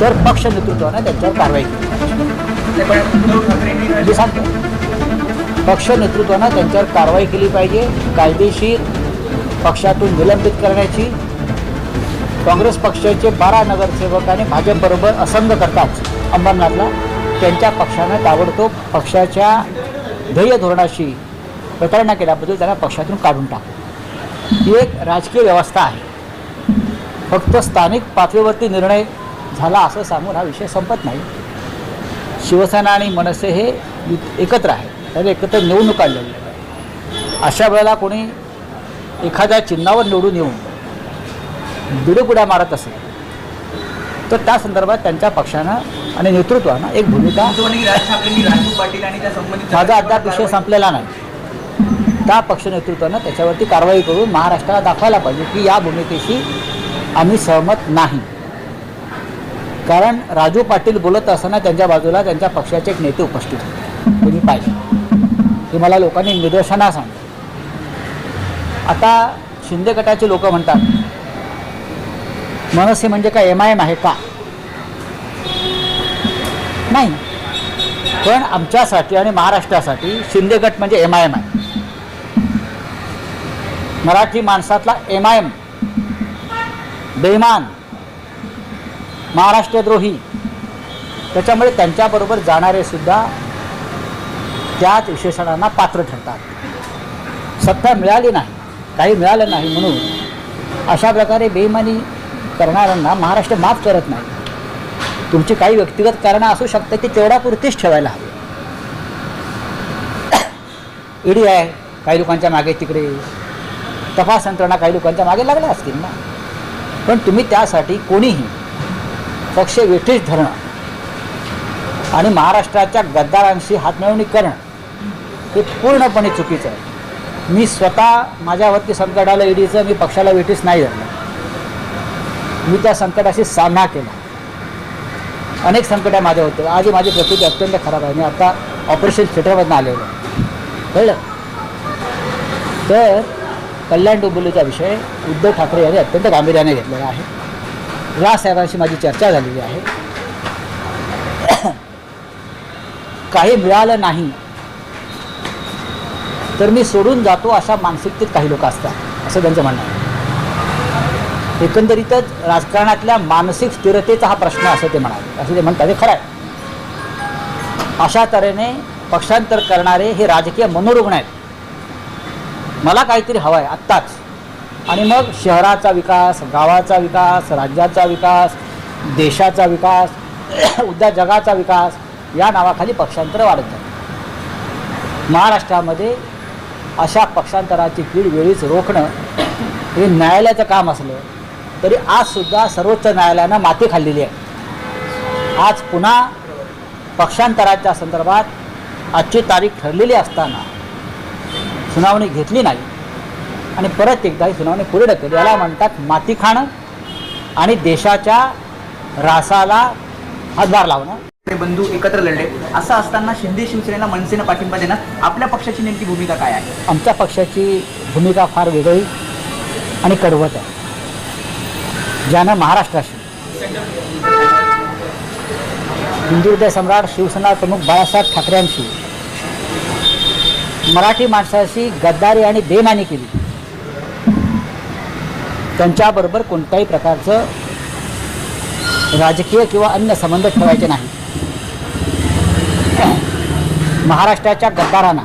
तर पक्ष नेतृत्वानं त्यांच्यावर कारवाई केली सांगतो. पक्ष नेतृत्वानं त्यांच्यावर कारवाई केली पाहिजे. कायदेशीर पक्षातून निलंबित करण्याची. काँग्रेस पक्षाचे 12 नगरसेवक आणि भाजपबरोबर असंग करताच अंबरनाथला त्यांच्या पक्षानं ताबडतोब पक्षाच्या ध्येय धोरणाशी प्रतारणा केल्याबद्दल त्यांना पक्षातून काढून टाकलं. ही एक राजकीय व्यवस्था आहे. फक्त स्थानिक पातळीवरती निर्णय झाला असं सांगून हा विषय संपत नाही. शिवसेना आणि मनसे हे एकत्र आहेत. त्याने एकत्र निवडणूक काढलेली आहे. अशा वेळेला कोणी एखाद्या चिन्हावर निवडून येऊन बिडुकुड्या मारत असेल तर त्या संदर्भात त्यांच्या पक्षानं आणि नेतृत्वानं एक भूमिका. माझा अद्याप विषय संपलेला नाही. त्या पक्ष नेतृत्वानं त्याच्यावरती कारवाई करून महाराष्ट्राला दाखवायला पाहिजे की या भूमिकेशी आम्ही सहमत नाही. कारण राजू पाटील बोलत असताना त्यांच्या बाजूला त्यांच्या पक्षाचे एक नेते उपस्थित होते. तुम्ही पाहिजे हे मला लोकांनी निदर्शनास सांगितलं. आता शिंदे गटाचे लोक म्हणतात मनसे म्हणजे काय MIM आहे का? नाही. पण आमच्यासाठी आणि महाराष्ट्रासाठी शिंदे गट म्हणजे MIM आहे. मराठी माणसातला MIM बेईमान महाराष्ट्रद्रोही. त्याच्यामुळे त्यांच्याबरोबर जाणारे सुद्धा त्याच विशेषणांना पात्र ठरतात. सत्ता मिळाली नाही, काही मिळालं नाही म्हणून अशा प्रकारे बेईमानी करणाऱ्यांना महाराष्ट्र माफ करत नाही. तुमची काही व्यक्तिगत कारणं असू शकतात ती तेवढ्यापुरतीच ठेवायला हवी. ईडी आहे काही लोकांच्या मागे, तिकडे तपास यंत्रणा काही लोकांच्या मागे लागल्या असतील ना. पण तुम्ही त्यासाठी कोणीही पक्ष वेठीस धरणं आणि महाराष्ट्राच्या गद्दारांशी हातमिळवणी करणं हे पूर्णपणे चुकीचं आहे. मी स्वतः माझ्यावरती संकट आलं ईडीचं, मी पक्षाला वेठीस नाही धरलं. मी त्या संकटाशी सामना केला. अनेक संकटं माझ्या होते. आजही माझी प्रकृती अत्यंत खराब आहे. मी आता ऑपरेशन थिएटरमधून आलेलो आहे. कळलं. तर कल्याण डोंबिवलीचा विषय उद्धव ठाकरे यांनी अत्यंत गांभीर्याने घेतलेला आहे. राजसाहेबांशी माझी चर्चा झालेली आहे. काही मिळालं नाही तर मी सोडून जातो अशा मानसिकतेत काही लोक असतात असं त्यांचं म्हणणं आहे. एकंदरीतच राजकारणातल्या मानसिक स्थिरतेचा हा प्रश्न असं ते म्हणाले, असं ते म्हणतात. हे खरं आहे. अशा तऱ्हेने पक्षांतर करणारे हे राजकीय मनोरुग्ण आहेत. मला काहीतरी हवं आहे आत्ताच, आणि मग शहराचा विकास, गावाचा विकास, राज्याचा विकास, देशाचा विकास, उद्या जगाचा विकास या नावाखाली पक्षांतर वाढत जातात. महाराष्ट्रामध्ये अशा पक्षांतराची कीड वेळीच रोखणं हे न्यायालयाचं काम असलं तरी आजसुद्धा सर्वोच्च न्यायालयानं माती खाल्लेली आहे. आज पुन्हा पक्षांतराच्या संदर्भात आजची तारीख ठरलेली असताना सुनावणी घेतली नाही आणि परत एकदा ही सुनावणी पुढे ढकलली. याला म्हणतात माती खाणं आणि देशाच्या रासाला हातभार लावणं. बंधू एकत्र लढले असं असताना शिंदे शिवसेनेला मनसेनं पाठिंबा देणार, आपल्या पक्षाची नेमकी भूमिका काय आहे? आमच्या पक्षाची भूमिका फार वेगळी आणि कडवट आहे. ज्यानं महाराष्ट्राशी हिंदुहृदय सम्राट शिवसेना प्रमुख बाळासाहेब ठाकरेंशी मराठी माणसाशी गद्दारी आणि बेईमानी केली, त्यांच्याबरोबर कोणत्याही प्रकारचं राजकीय किंवा अन्य संबंध ठेवायचे नाही. महाराष्ट्राच्या गद्दारांना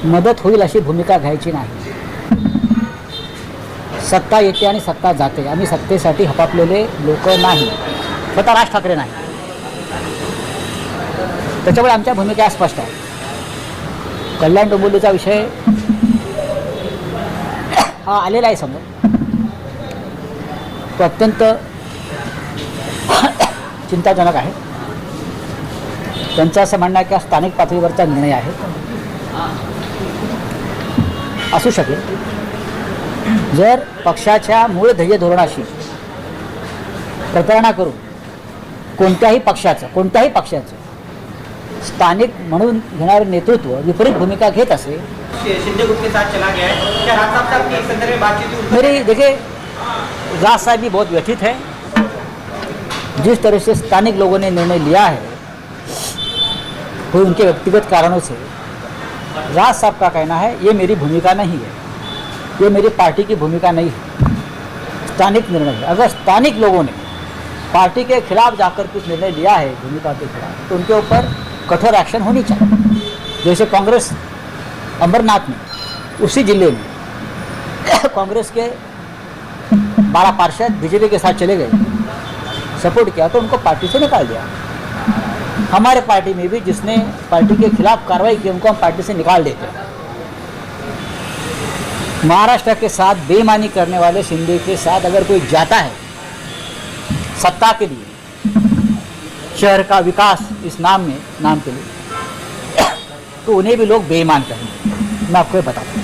मदत होईल अशी भूमिका घ्यायची नाही. सत्ता येते आणि सत्ता जाते. आम्ही सत्तेसाठी हपापलेले लोक नाही, स्वतः राज ठाकरे नाही. त्याच्यामुळे आमच्या भूमिका स्पष्ट आहे. कल्याण डोंबिवलीचा विषय हा आलेला आहे समोर. तो अत्यंत चिंताजनक आहे. त्यांचं असं म्हणणं आहे की स्थानिक पातळीवरचा निर्णय आहे. असू शकेल. जर पक्षाच्या मूळ ध्येय धोरणाशी प्रतारणा करून कोणत्याही पक्षाचं स्थानिक म्हणून घेणारे नेतृत्व विपरीत भूमिका घेत असेल. मेरी देखिए राज साहब भी बहुत व्यथित है जिस तरह से स्थानिक लोगों ने निर्णय लिया है कोई उनके व्यक्तिगत कारणों से, राज साहब का कहना है ये मेरी भूमिका नहीं है, ये मेरी पार्टी की भूमिका नहीं है, स्थानिक निर्णय है। अगर स्थानिक लोगों ने पार्टी के खिलाफ जाकर कुछ निर्णय लिया है भूमिका के खिलाफ, तो उनके ऊपर कठोर एक्शन होनी चाहिए। जैसे कांग्रेस अमरनाथ में, उसी जिले में कांग्रेस के 12 पार्षद बीजेपी के साथ चले गए, सपोर्ट किया तो उनको पार्टी से निकाल दिया। हमारे पार्टी में भी जिसने पार्टी के खिलाफ कार्रवाई की उनको हम पार्टी से निकाल देते हैं। महाराष्ट्र के साथ बेईमानी करने वाले शिंदे के साथ अगर कोई जाता है सत्ता के लिए, शहर का विकास इस नाम के लिए, तो उन्हें भी लोग बेईमान करेंगे। मैं आपको ये बताता हूँ।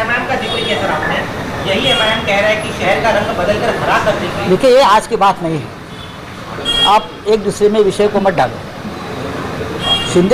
एमआईएम का जिक्र किया सर आपने, यही एमआईएम कह रहा है कि शहर का रंग बदलकर हरा कर देंगे। देखिए ये आज की बात नहीं है, आप एक दूसरे में विषय को मत डालो। शिंदे